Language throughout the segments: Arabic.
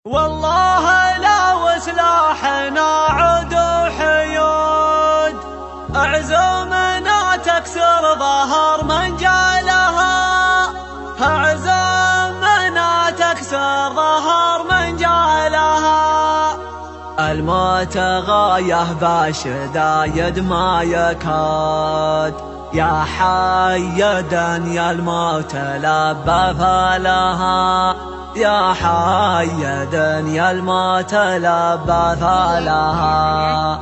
والله لا وسلاحنا عدو حيود، عزومنا تكسر ظهر من جالها، عزومنا تكسر ظهر من جالها. الموت غايه بالشدايد ما يكاد، يا حيدا يا الموت لبى فلها، يا حيدا يا الموت لبى فلها.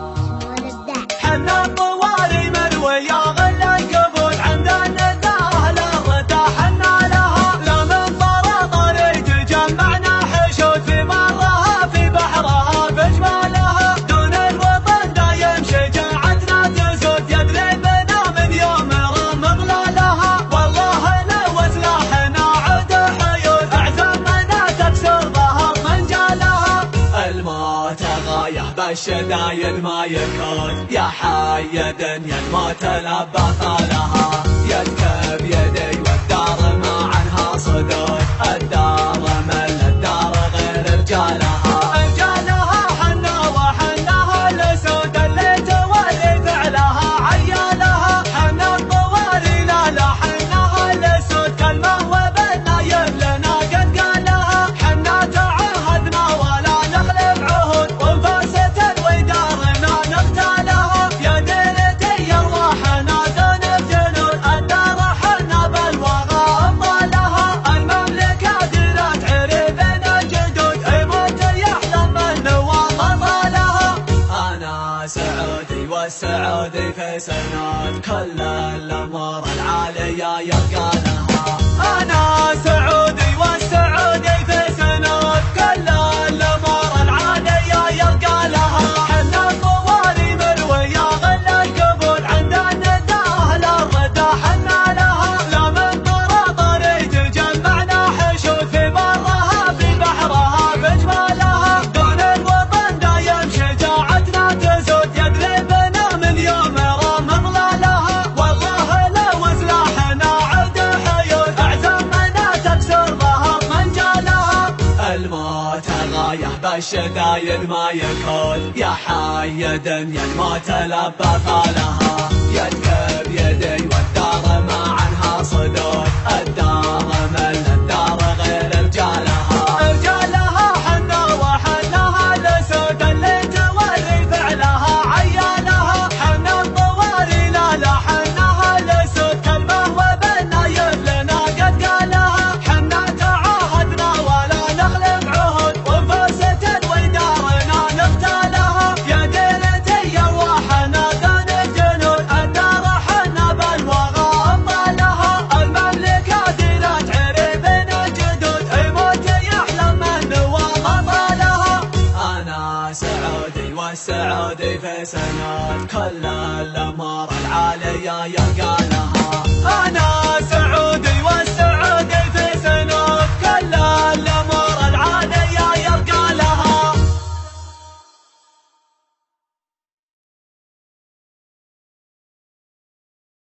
حنا الطواري مروية غل القبول عند النداه للرتا حنا لها، لا من طرطر تجمعنا حشود في مرها في بحرها بجمالها، دون الوطن دايم شجاعتنا تزود، يدري بنا من يوم رام ظلالها. والله لو سلاحنا عود حيود، اعزمنا تكسر ظهر من جالها. الموت غايه بالشدايد ما يكاد، يا حيدا يا الموت لبى فلها، يدك بيدي والدار ما عنها صدود، الدار مل الدار غير رجالها. رجالها حنا وحناها الاسود اللي تولي فعلها عيالها، حنا الطواري لا حناها الاسود كلمه وبالنايب لنا قد قالها. حنا تعهدنا ولا نخلف عهود، وانفاسة ودارنا نقتالها، يا ديرتي ارواحنا دون الجنود، الدار حنا بالوغى افضلها. المملكة ديرت عريبنا الجدود، يموت يحلم من وطالها. انا سعودي والسعودي في سناد، كل الامور العالية يرقى لها. انا سعودي والسعودي في سناد، كل الامور العالية يرقى لها. حنا الطواري مروية غل القبول عند النداه للردا حنا لها، لا من طرطر تجمعنا حشود في برها في بحرها بجمالها، دون الوطن دايم شجاعتنا تزود، يدري بنا من يوم رام ظلالها. والله لو سلاحنا عود حيود، اعزمنا تكسر ظهر من جالها. الموت غايه بالشدايد ما يكاد، يا حيدا يا الموت لبى فلها، يدك بيدي والدار ما عنها صدود، الدار مل الدار غير رجالها. رجالها حنا وحناها الاسود اللي تولي فعلها عيالها، حنا الطواري لا حناها الاسود كلمه وبالنايب لنا قد قالها. حنا تعاهدنا ولا نخلف عهود، وانفاسة ودارنا نقتالها، يا ديرتي ارواحنا دون الجنود، الدار حنا بالوغى افضلها. المملكة ديرت عريبنا الجدود، يموت يحلم من وطالها. انا سعودي والسعودي في سناد، كل الامور العالية يرقى لها. انا